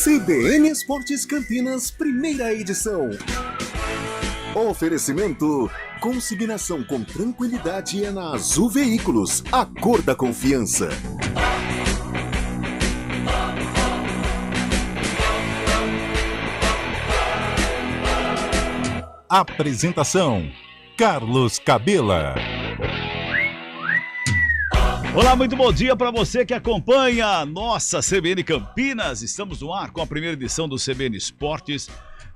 CBN Esportes Campinas, primeira edição. Oferecimento: consignação com tranquilidade é na Azul Veículos, a cor da confiança. Apresentação: Carlos Cabela. Olá, muito bom dia para você que acompanha a nossa CBN Campinas. Estamos no ar com a primeira edição do CBN Esportes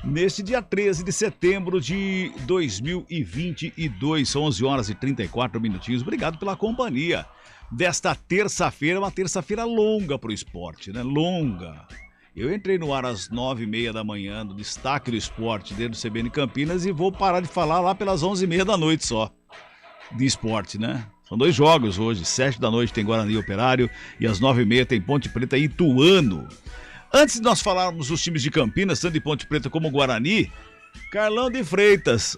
neste dia 13 de setembro de 2022. São 11 horas e 34 minutinhos. Obrigado pela companhia desta terça-feira, uma terça-feira longa para o esporte, né? Longa. Eu entrei no ar às 9h30 da manhã, no destaque do esporte dentro do CBN Campinas, e vou parar de falar lá pelas 11h30 da noite só, de esporte, né? São 2 jogos hoje, 7 da noite tem Guarani Operário e às 9h30 tem Ponte Preta e Ituano. Antes de nós falarmos dos times de Campinas, tanto de Ponte Preta como Guarani, Carlão de Freitas,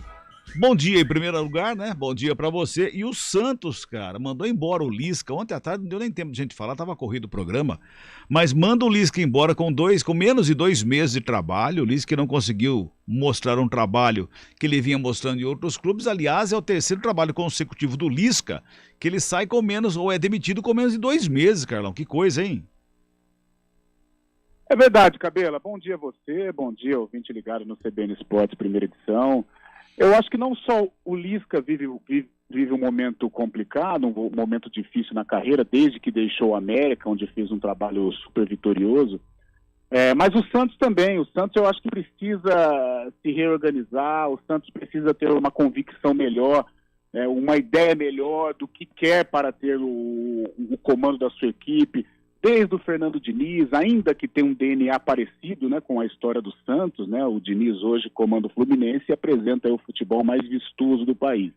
bom dia em primeiro lugar, né? Bom dia pra você. E o Santos, cara, mandou embora o Lisca. Ontem à tarde não deu nem tempo de gente falar, tava corrido o programa. Mas manda o Lisca embora com menos de 2 meses de trabalho. O Lisca não conseguiu mostrar um trabalho que ele vinha mostrando em outros clubes. Aliás, é o terceiro trabalho consecutivo do Lisca que ele sai com menos, ou é demitido com menos de 2 meses, Carlão. Que coisa, hein? É verdade, Cabela. Bom dia a você, bom dia, ouvinte ligado no CBN Esportes, primeira edição. Eu acho que não só o Lisca vive um momento complicado, um momento difícil na carreira, desde que deixou o América, onde fez um trabalho super vitorioso, mas o Santos também. O Santos eu acho que precisa se reorganizar, o Santos precisa ter uma convicção melhor, uma ideia melhor do que quer para ter o comando da sua equipe, desde o Fernando Diniz, ainda que tenha um DNA parecido, né, com a história do Santos, né? O Diniz hoje comanda o Fluminense e apresenta aí o futebol mais vistoso do país.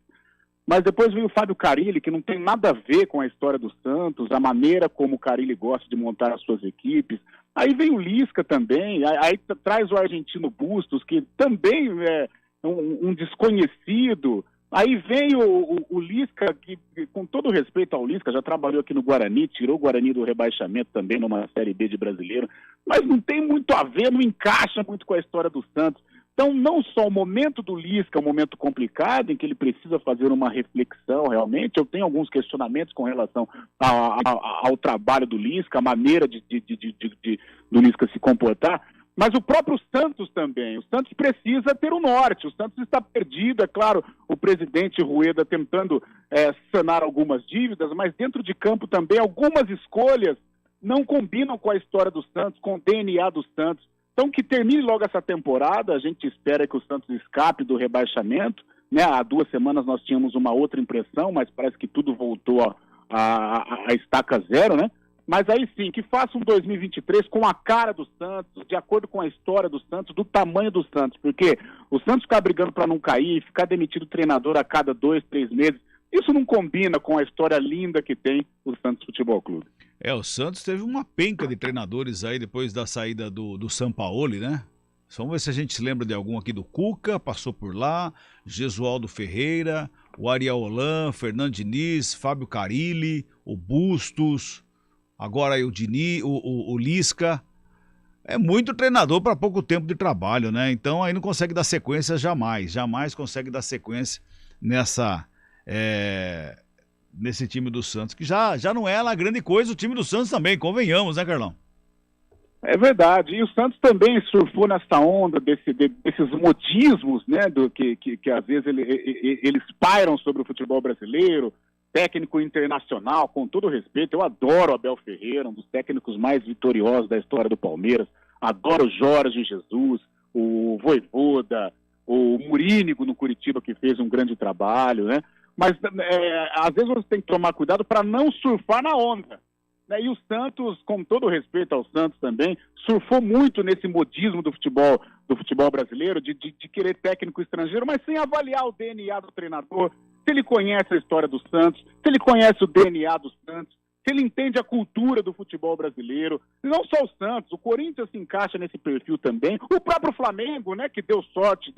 Mas depois veio o Fábio Carille, que não tem nada a ver com a história do Santos, a maneira como o Carille gosta de montar as suas equipes. Aí vem o Lisca também, aí traz o argentino Bustos, que também é um desconhecido. Aí vem o Lisca, que com todo respeito ao Lisca, já trabalhou aqui no Guarani, tirou o Guarani do rebaixamento também numa Série B de Brasileiro, mas não tem muito a ver, não encaixa muito com a história do Santos. Então, não só o momento do Lisca é um momento complicado, em que ele precisa fazer uma reflexão realmente, eu tenho alguns questionamentos com relação ao trabalho do Lisca, a maneira do Lisca se comportar, mas o próprio Santos também. O Santos precisa ter um norte, o Santos está perdido, é claro, o presidente Rueda tentando sanar algumas dívidas, mas dentro de campo também algumas escolhas não combinam com a história do Santos, com o DNA do Santos. Então que termine logo essa temporada, a gente espera que o Santos escape do rebaixamento, né? Há 2 semanas nós tínhamos uma outra impressão, mas parece que tudo voltou a estaca zero, né? Mas aí sim, que faça um 2023 com a cara do Santos, de acordo com a história do Santos, do tamanho do Santos, porque o Santos ficar brigando para não cair, ficar demitido o treinador a cada 2, 3 meses, isso não combina com a história linda que tem o Santos Futebol Clube. O Santos teve uma penca de treinadores aí depois da saída do Sampaoli, né? Vamos ver se a gente se lembra de algum aqui do Cuca, passou por lá, Jesualdo Ferreira, o Ariel Holan, Fernando Diniz, Fábio Carille, o Bustos, agora aí o Diniz, o Lisca. É muito treinador para pouco tempo de trabalho, né? Então aí não consegue dar sequência jamais consegue dar sequência nesse time do Santos, que já não é lá grande coisa o time do Santos também, convenhamos, né, Carlão? É verdade, e o Santos também surfou nessa onda desses modismos, né, que às vezes eles pairam sobre o futebol brasileiro, técnico internacional, com todo respeito. Eu adoro o Abel Ferreira, um dos técnicos mais vitoriosos da história do Palmeiras, adoro o Jorge Jesus, o Vojvoda, o Murínigo no Curitiba, que fez um grande trabalho, né? Mas às vezes você tem que tomar cuidado para não surfar na onda, né? E o Santos, com todo respeito ao Santos também, surfou muito nesse modismo do futebol brasileiro, de querer técnico estrangeiro, mas sem avaliar o DNA do treinador, se ele conhece a história do Santos, se ele conhece o DNA do Santos, se ele entende a cultura do futebol brasileiro. E não só o Santos, o Corinthians se encaixa nesse perfil também, o próprio Flamengo, né, que deu sorte,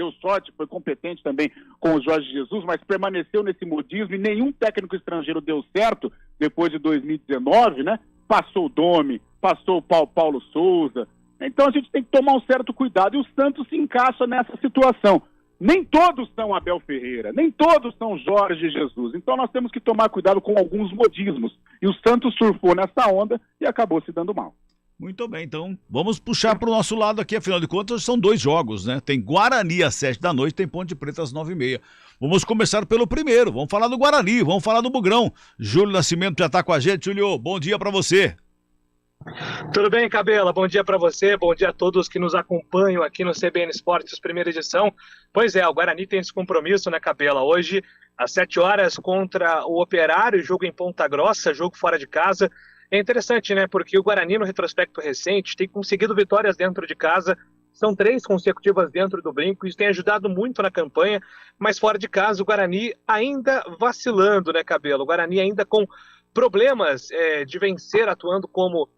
foi competente também com o Jorge Jesus, mas permaneceu nesse modismo e nenhum técnico estrangeiro deu certo depois de 2019, né? Passou o Domi, passou o Paulo Souza, Então a gente tem que tomar um certo cuidado, e o Santos se encaixa nessa situação. Nem todos são Abel Ferreira, nem todos são Jorge Jesus. Então nós temos que tomar cuidado com alguns modismos. E o Santos surfou nessa onda e acabou se dando mal. Muito bem, então vamos puxar para o nosso lado aqui, afinal de contas são 2 jogos, né? Tem Guarani às 7 da noite, tem Ponte Preta às 9h30. Vamos começar pelo primeiro, vamos falar do Guarani, vamos falar do Bugrão. Júlio Nascimento já está com a gente. Júlio, bom dia para você. Tudo bem, Cabela? Bom dia para você, bom dia a todos que nos acompanham aqui no CBN Esportes, primeira edição. Pois é, o Guarani tem esse compromisso, né, Cabela? Hoje, às 7 horas, contra o Operário, jogo em Ponta Grossa, jogo fora de casa. É interessante, né, porque o Guarani, no retrospecto recente, tem conseguido vitórias dentro de casa. São 3 consecutivas dentro do Brinco, isso tem ajudado muito na campanha, mas fora de casa o Guarani ainda vacilando, né, Cabela? O Guarani ainda com problemas de vencer, atuando como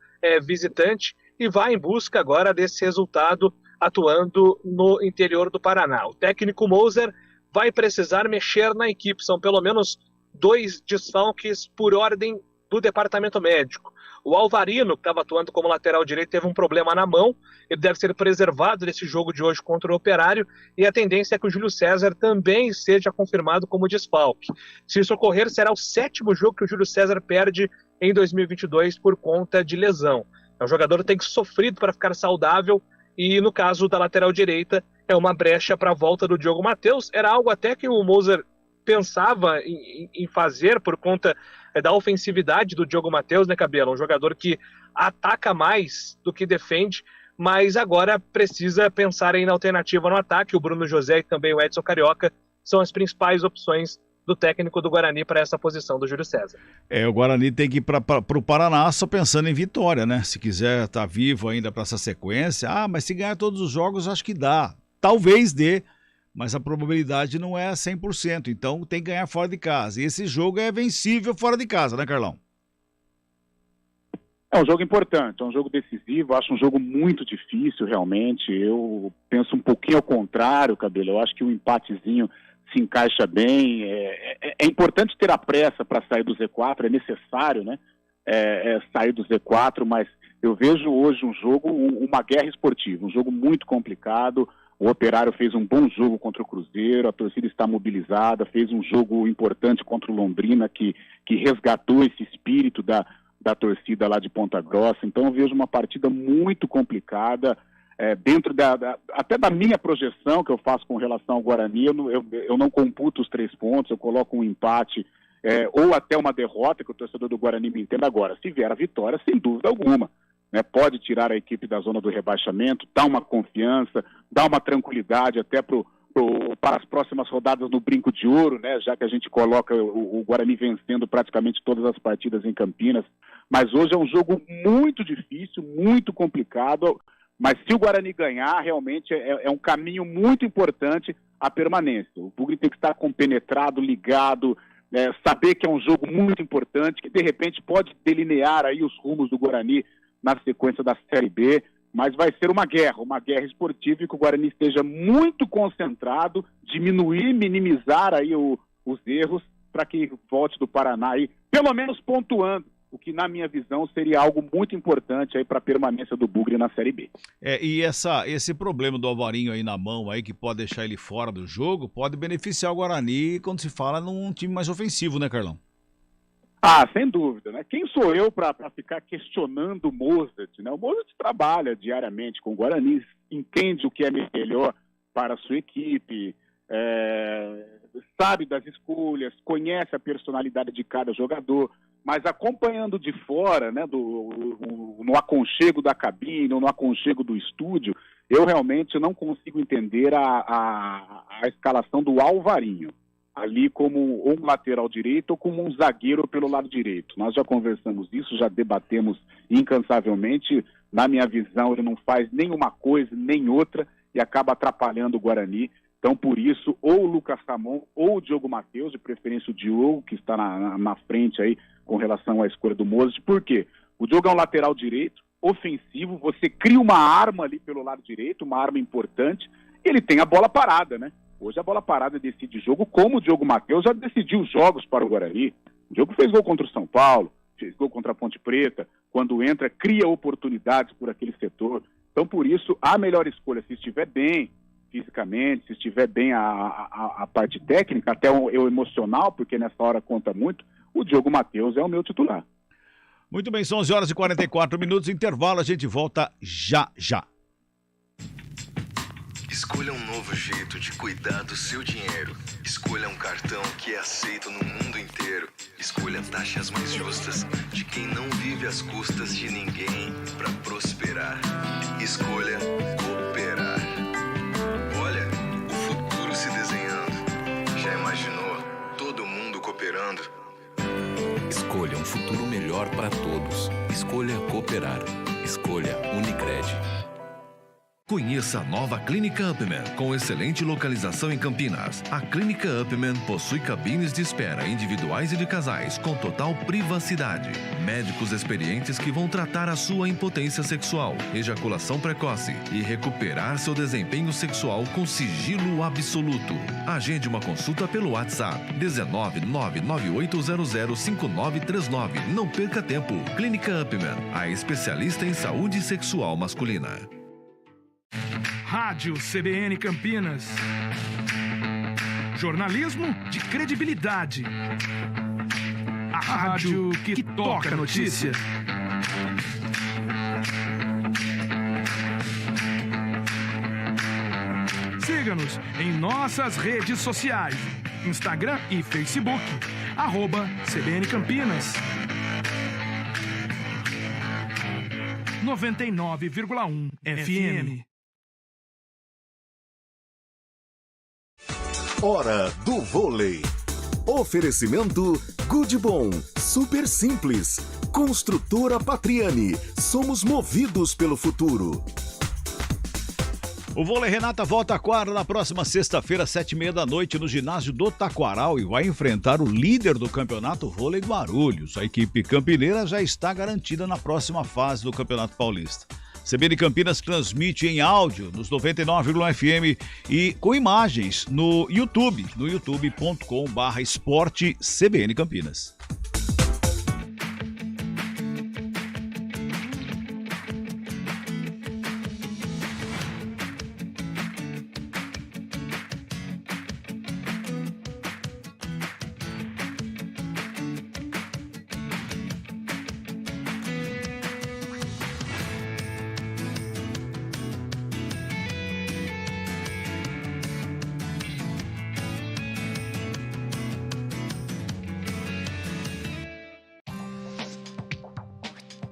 visitante, e vai em busca agora desse resultado atuando no interior do Paraná. O técnico Moser vai precisar mexer na equipe, são pelo menos 2 desfalques por ordem do departamento médico. O Alvarino, que estava atuando como lateral direito, teve um problema na mão, ele deve ser preservado desse jogo de hoje contra o Operário, e a tendência é que o Júlio César também seja confirmado como desfalque. Se isso ocorrer, será o 7º jogo que o Júlio César perde em 2022 por conta de lesão. O jogador tem sofrido para ficar saudável, e no caso da lateral direita, é uma brecha para a volta do Diogo Matheus. Era algo até que o Moser pensava em fazer por conta da ofensividade do Diogo Matheus, né, Cabelo? Um jogador que ataca mais do que defende, mas agora precisa pensar em alternativa no ataque. O Bruno José e também o Edson Carioca são as principais opções do técnico do Guarani para essa posição do Júlio César. O Guarani tem que ir para o Paraná só pensando em vitória, né? Se quiser estar vivo ainda para essa sequência, mas se ganhar todos os jogos, acho que dá. Talvez dê, mas a probabilidade não é 100%, então tem que ganhar fora de casa. E esse jogo é vencível fora de casa, né, Carlão? É um jogo importante, é um jogo decisivo, acho um jogo muito difícil, realmente. Eu penso um pouquinho ao contrário, Cabelo. Eu acho que um empatezinho se encaixa bem. É importante ter a pressa para sair do Z4, é necessário, né? Sair do Z4, mas eu vejo hoje um jogo, uma guerra esportiva, um jogo muito complicado. O Operário fez um bom jogo contra o Cruzeiro, a torcida está mobilizada, fez um jogo importante contra o Londrina, que resgatou esse espírito da torcida lá de Ponta Grossa. Então eu vejo uma partida muito complicada, dentro até da minha projeção que eu faço com relação ao Guarani. Eu não computo os 3 pontos, eu coloco um empate ou até uma derrota, que o torcedor do Guarani me entenda. Agora, se vier a vitória, sem dúvida alguma, né, pode tirar a equipe da zona do rebaixamento, dar uma confiança, dar uma tranquilidade até para as próximas rodadas no Brinco de Ouro, né, já que a gente coloca o Guarani vencendo praticamente todas as partidas em Campinas. Mas hoje é um jogo muito difícil, muito complicado, mas se o Guarani ganhar, realmente é um caminho muito importante à permanência. O Bugre tem que estar compenetrado, ligado, saber que é um jogo muito importante, que de repente pode delinear aí os rumos do Guarani na sequência da Série B, mas vai ser uma guerra esportiva, e que o Guarani esteja muito concentrado, diminuir, minimizar aí os erros, para que volte do Paraná aí, pelo menos pontuando, o que na minha visão seria algo muito importante aí para a permanência do Bugre na Série B. E esse problema do Alvarinho aí na mão, aí, que pode deixar ele fora do jogo, pode beneficiar o Guarani quando se fala num time mais ofensivo, né, Carlão? Sem dúvida, né? Quem sou eu para ficar questionando o Mozart, né? O Mozart trabalha diariamente com o Guarani, entende o que é melhor para a sua equipe, sabe das escolhas, conhece a personalidade de cada jogador, mas acompanhando de fora, né, no aconchego da cabine, no aconchego do estúdio, eu realmente não consigo entender a escalação do Alvarinho ali como um lateral direito ou como um zagueiro pelo lado direito. Nós já conversamos isso, já debatemos incansavelmente. Na minha visão, ele não faz nenhuma coisa, nem outra, e acaba atrapalhando o Guarani. Então, por isso, ou o Lucas Ramon ou o Diogo Matheus, de preferência o Diogo, que está na frente aí com relação à escolha do Mozart. Por quê? O Diogo é um lateral direito, ofensivo, você cria uma arma ali pelo lado direito, uma arma importante, e ele tem a bola parada, né? Hoje a bola parada decide jogo, como o Diogo Matheus já decidiu jogos para o Guarani. O Diogo fez gol contra o São Paulo, fez gol contra a Ponte Preta. Quando entra, cria oportunidades por aquele setor. Então, por isso, a melhor escolha, se estiver bem fisicamente, se estiver bem a parte técnica, até o emocional, porque nessa hora conta muito, o Diogo Matheus é o meu titular. Muito bem, são 11 horas e 44 minutos, intervalo, a gente volta já. Escolha um novo jeito de cuidar do seu dinheiro. Escolha um cartão que é aceito no mundo inteiro. Escolha taxas mais justas de quem não vive às custas de ninguém para prosperar. Escolha cooperar. Olha, o futuro se desenhando. Já imaginou todo mundo cooperando? Escolha um futuro melhor para todos. Escolha cooperar. Escolha Unicred. Conheça a nova Clínica Upman, com excelente localização em Campinas. A Clínica Upman possui cabines de espera individuais e de casais, com total privacidade. Médicos experientes que vão tratar a sua impotência sexual, ejaculação precoce e recuperar seu desempenho sexual com sigilo absoluto. Agende uma consulta pelo WhatsApp 19998005939. Não perca tempo. Clínica Upman, a especialista em saúde sexual masculina. Rádio CBN Campinas. Jornalismo de credibilidade. A rádio que toca a notícia. Siga-nos em nossas redes sociais. Instagram e Facebook. @CBN Campinas. 99,1 FM. Hora do vôlei. Oferecimento Good Bom, super simples. Construtora Patriani, somos movidos pelo futuro. O Vôlei Renata volta à quadra na próxima sexta-feira, 7h30 da noite, no ginásio do Taquaral, e vai enfrentar o líder do campeonato Vôlei Guarulhos. A equipe campineira já está garantida na próxima fase do Campeonato Paulista. CBN Campinas transmite em áudio nos 99,1 FM e com imagens no YouTube, no youtube.com/esporte CBN Campinas.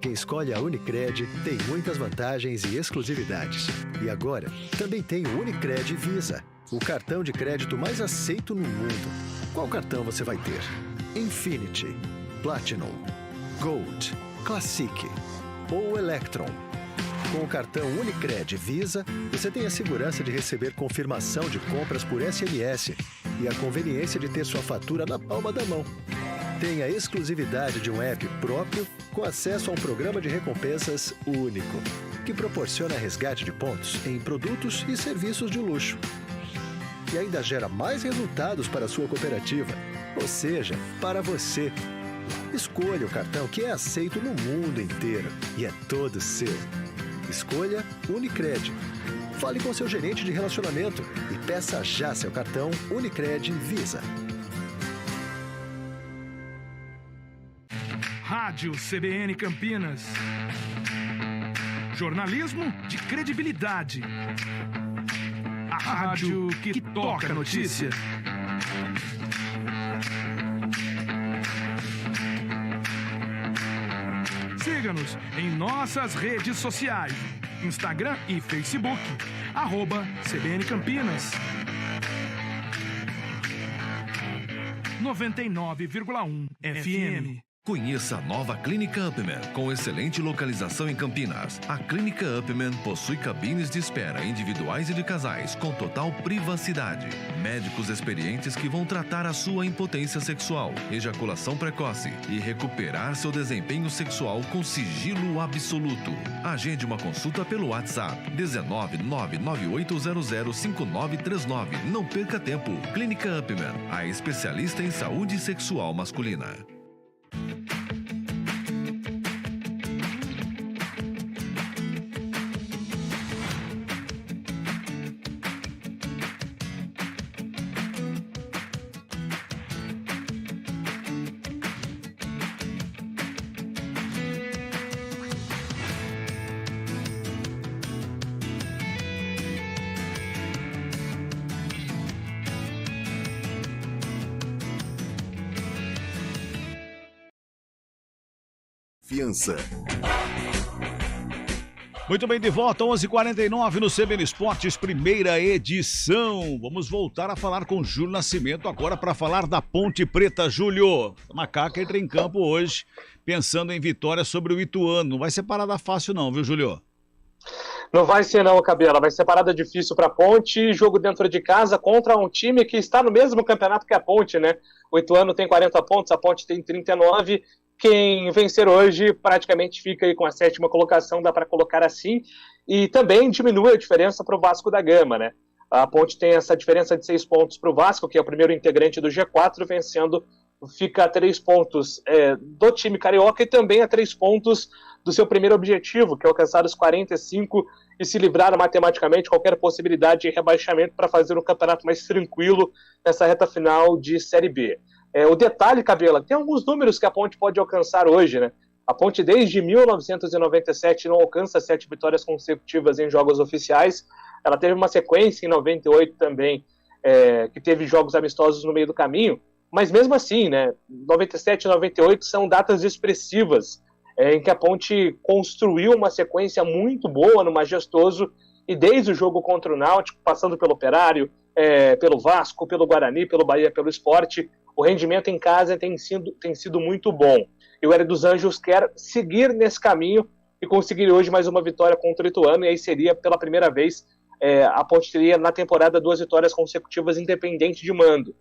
Quem escolhe a Unicred tem muitas vantagens e exclusividades. E agora, também tem o Unicred Visa, o cartão de crédito mais aceito no mundo. Qual cartão você vai ter? Infinity, Platinum, Gold, Classic ou Electron? Com o cartão Unicred Visa, você tem a segurança de receber confirmação de compras por SMS e a conveniência de ter sua fatura na palma da mão. Tem a exclusividade de um app próprio com acesso a um programa de recompensas único, que proporciona resgate de pontos em produtos e serviços de luxo. E ainda gera mais resultados para a sua cooperativa, ou seja, para você. Escolha o cartão que é aceito no mundo inteiro e é todo seu. Escolha Unicred. Fale com seu gerente de relacionamento e peça já seu cartão Unicred Visa. Rádio CBN Campinas. Jornalismo de credibilidade. A rádio que toca a notícia. Siga-nos em nossas redes sociais. Instagram e Facebook. @CBN Campinas. 99,1 FM. Conheça a nova Clínica Upman, com excelente localização em Campinas. A Clínica Upman possui cabines de espera individuais e de casais, com total privacidade. Médicos experientes que vão tratar a sua impotência sexual, ejaculação precoce e recuperar seu desempenho sexual com sigilo absoluto. Agende uma consulta pelo WhatsApp 19998005939. Não perca tempo. Clínica Upman, a especialista em saúde sexual masculina. Fiança. Muito bem, de volta, 11h49 no CBN Esportes, primeira edição. Vamos voltar a falar com Júlio Nascimento agora para falar da Ponte Preta. Júlio, a Macaca entra em campo hoje pensando em vitória sobre o Ituano. Não vai ser parada fácil não, viu, Júlio? Não vai ser não, Cabela. Vai ser parada difícil para a Ponte. Jogo dentro de casa contra um time que está no mesmo campeonato que a Ponte, né? O Ituano tem 40 pontos, a Ponte tem 39. Quem vencer hoje praticamente fica aí com a 7ª colocação, dá para colocar assim, e também diminui a diferença para o Vasco da Gama, né? A Ponte tem essa diferença de 6 pontos para o Vasco, que é o primeiro integrante do G4, vencendo, fica a 3 pontos do time carioca e também a 3 pontos do seu primeiro objetivo, que é alcançar os 45 e se livrar matematicamente qualquer possibilidade de rebaixamento para fazer um campeonato mais tranquilo nessa reta final de Série B. O detalhe, Cabela, tem alguns números que a Ponte pode alcançar hoje, né? A Ponte desde 1997 não alcança 7 vitórias consecutivas em jogos oficiais. Ela teve uma sequência em 98 também, que teve jogos amistosos no meio do caminho, mas mesmo assim, né? 97 e 98 são datas expressivas, em que a Ponte construiu uma sequência muito boa no Majestoso, e desde o jogo contra o Náutico, passando pelo Operário, pelo Vasco, pelo Guarani, pelo Bahia, pelo Sport, o rendimento em casa tem sido muito bom. E o Hélio dos Anjos quer seguir nesse caminho e conseguir hoje mais uma vitória contra o Ituano, e aí seria pela primeira vez, a Ponte teria na temporada 2 vitórias consecutivas independente de mando.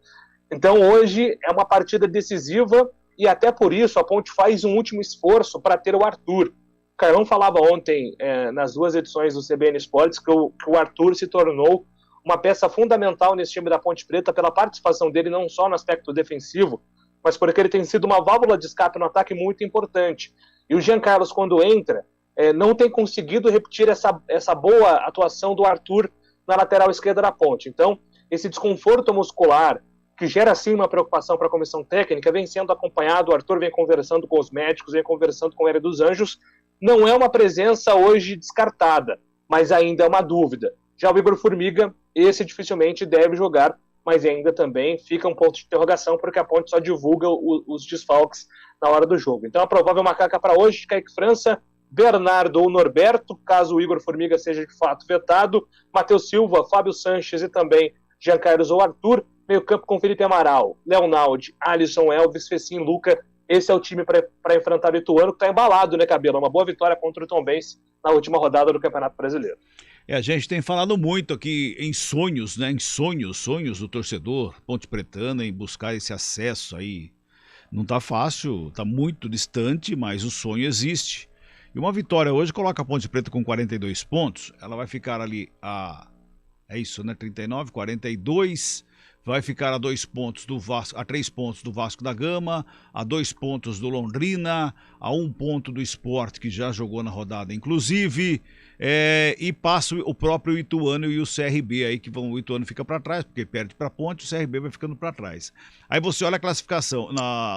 Então hoje é uma partida decisiva, e até por isso a Ponte faz um último esforço para ter o Arthur. O Carlão falava ontem, nas 2 edições do CBN Esportes, que o Arthur se tornou uma peça fundamental nesse time da Ponte Preta pela participação dele, não só no aspecto defensivo, mas porque ele tem sido uma válvula de escape no ataque muito importante. E o Jean Carlos, quando entra, não tem conseguido repetir essa boa atuação do Arthur na lateral esquerda da Ponte. Então, esse desconforto muscular, que gera sim uma preocupação para a comissão técnica, vem sendo acompanhado, o Arthur vem conversando com os médicos, vem conversando com o Hélio dos Anjos, não é uma presença hoje descartada, mas ainda é uma dúvida. Já o Igor Formiga, esse dificilmente deve jogar, mas ainda também fica um ponto de interrogação, porque a Ponte só divulga os desfalques na hora do jogo. Então a provável Macaca para hoje, Kaique França, Bernardo ou Norberto, caso o Igor Formiga seja de fato vetado, Matheus Silva, Fábio Sanches e também Jean Carlos ou Arthur, meio campo com Felipe Amaral, Leonaldi, Alisson, Elvis, Fecim, Luca. Esse é o time para enfrentar o Ituano, que está embalado, né, Cabelo? Uma boa vitória contra o Tombense na última rodada do Campeonato Brasileiro. A gente tem falado muito aqui em sonhos, né? Em sonhos do torcedor Ponte Pretana, em buscar esse acesso aí. Não tá fácil, tá muito distante, mas o sonho existe. E uma vitória hoje coloca a Ponte Preta com 42 pontos. Ela vai ficar ali é isso, né? 39, 42. Vai ficar a 2 pontos do Vasco, a 3 pontos do Vasco da Gama, a 2 pontos do Londrina, a 1 ponto do Sport, que já jogou na rodada, inclusive, e passa o próprio Ituano e o CRB aí, que o Ituano fica para trás, porque perde para a Ponte, o CRB vai ficando para trás. Aí você olha a classificação,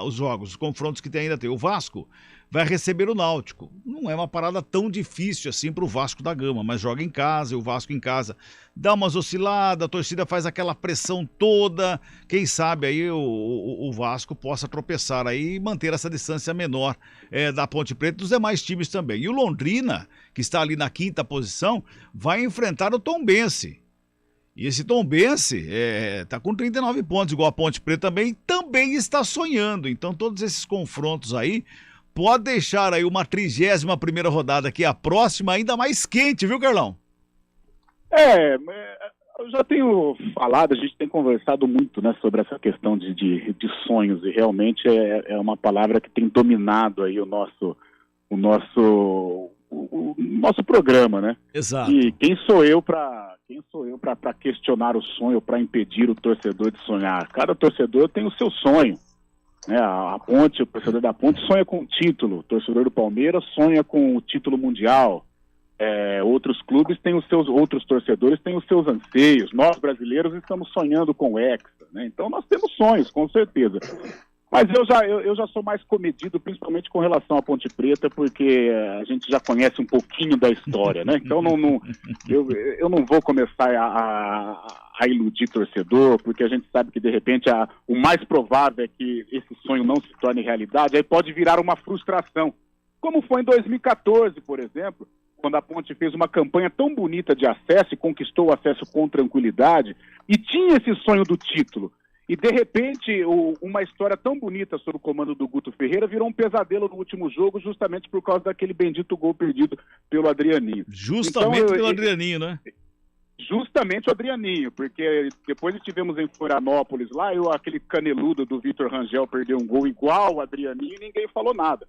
os jogos, os confrontos que ainda tem. O Vasco vai receber o Náutico. Não é uma parada tão difícil assim para o Vasco da Gama, mas joga em casa, e o Vasco em casa dá umas osciladas, a torcida faz aquela pressão toda, quem sabe aí o Vasco possa tropeçar aí e manter essa distância menor da Ponte Preta e dos demais times também. E o Londrina, que está ali na 5ª posição, vai enfrentar o Tombense. E esse Tombense está com 39 pontos, igual a Ponte Preta também está sonhando. Então todos esses confrontos aí pode deixar aí uma 31ª rodada, que é a próxima, ainda mais quente, viu, Carlão? Eu já tenho falado, a gente tem conversado muito, né, sobre essa questão de sonhos, e realmente é uma palavra que tem dominado aí o nosso programa, né? Exato. E quem sou eu para questionar o sonho, para impedir o torcedor de sonhar? Cada torcedor tem o seu sonho. A Ponte, o torcedor da Ponte sonha com o título, o torcedor do Palmeiras sonha com o título mundial, outros clubes têm outros torcedores têm os seus anseios, nós brasileiros estamos sonhando com o Hexa, né? Então nós temos sonhos, com certeza. Mas eu já sou mais comedido, principalmente com relação à Ponte Preta, porque a gente já conhece um pouquinho da história, né? Então eu não vou começar a iludir torcedor, porque a gente sabe que, de repente, o mais provável é que esse sonho não se torne realidade, aí pode virar uma frustração. como foi em 2014, por exemplo, quando a Ponte fez uma campanha tão bonita de acesso e conquistou o acesso com tranquilidade, e tinha esse sonho do título. E, de repente, uma história tão bonita sob o comando do Guto Ferreira virou um pesadelo no último jogo, justamente por causa daquele bendito gol perdido pelo Adrianinho. Justamente pelo Adrianinho, né? Justamente o Adrianinho, porque depois estivemos em Florianópolis lá, aquele caneludo do Vitor Rangel perdeu um gol igual o Adrianinho e ninguém falou nada.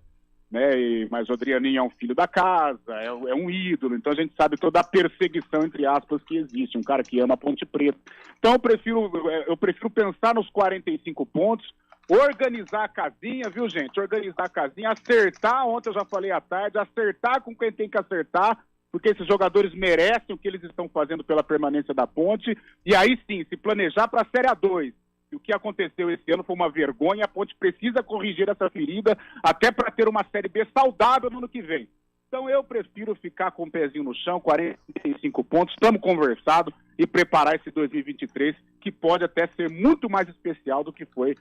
Né? Mas o Adrianinho é um filho da casa, é um ídolo, então a gente sabe toda a perseguição, entre aspas, que existe, um cara que ama a Ponte Preta. Então eu prefiro pensar nos 45 pontos, organizar a casinha, viu, gente? Organizar a casinha, acertar, ontem eu já falei à tarde, acertar com quem tem que acertar, porque esses jogadores merecem o que eles estão fazendo pela permanência da Ponte, e aí sim, se planejar para a Série A2. E o que aconteceu esse ano foi uma vergonha, a Ponte precisa corrigir essa ferida até para ter uma Série B saudável no ano que vem. Então eu prefiro ficar com o pezinho no chão, 45 pontos, estamos conversados e preparar esse 2023, que pode até ser muito mais especial do que foi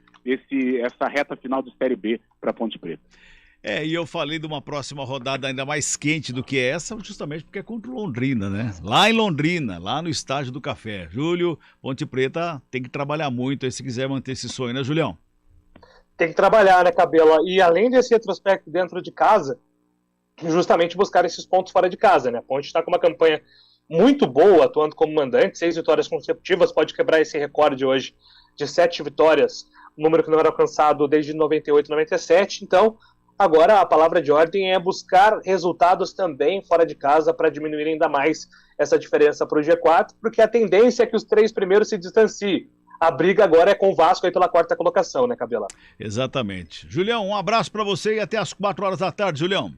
essa reta final de Série B para Ponte Preta. E eu falei de uma próxima rodada ainda mais quente do que essa, justamente porque é contra o Londrina, né? Lá em Londrina, lá no Estádio do Café. Júlio, Ponte Preta tem que trabalhar muito aí se quiser manter esse sonho, né, Julião? Tem que trabalhar, né, Cabela? E além desse retrospecto dentro de casa, justamente buscar esses pontos fora de casa, né? A Ponte está com uma campanha muito boa, atuando como mandante, 6 vitórias consecutivas, pode quebrar esse recorde hoje de 7 vitórias, número que não era alcançado desde 98, 97, então agora a palavra de ordem é buscar resultados também fora de casa para diminuir ainda mais essa diferença para o G4, porque a tendência é que os 3 primeiros se distanciem. A briga agora é com o Vasco aí pela 4ª colocação, né, Cabela? Exatamente. Julião, um abraço para você e até às 4 horas da tarde, Julião.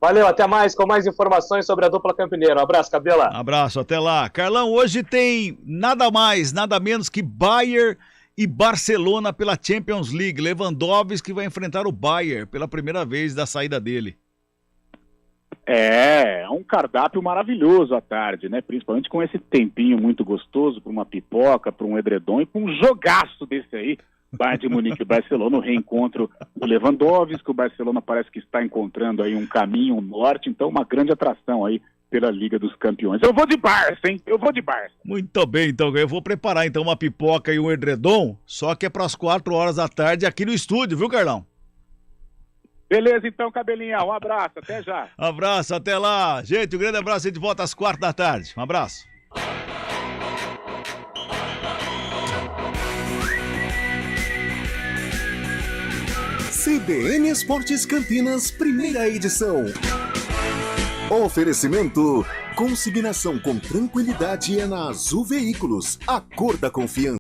Valeu, até mais, com mais informações sobre a dupla campineira. Um abraço, Cabela. Abraço, até lá. Carlão, hoje tem nada mais, nada menos que Bayern e Barcelona pela Champions League. Lewandowski vai enfrentar o Bayern pela primeira vez da saída dele. É um cardápio maravilhoso à tarde, né? Principalmente com esse tempinho muito gostoso para uma pipoca, para um edredom e para um jogaço desse aí. Bayern de Munique e Barcelona, o reencontro do Lewandowski, o Barcelona parece que está encontrando aí um caminho, um norte, então uma grande atração aí pela Liga dos Campeões. Eu vou de Barça, hein? Eu vou de Barça. Muito bem, então eu vou preparar então uma pipoca e um edredom, só que é para as 4 horas da tarde aqui no estúdio, viu, Carlão? Beleza, então, Cabelinha, um abraço, até já. Abraço, até lá. Gente, um grande abraço, a gente volta às 4 da tarde. Um abraço. CBN Esportes Campinas, primeira edição. Oferecimento: consignação com tranquilidade é na Azul Veículos, a cor da confiança.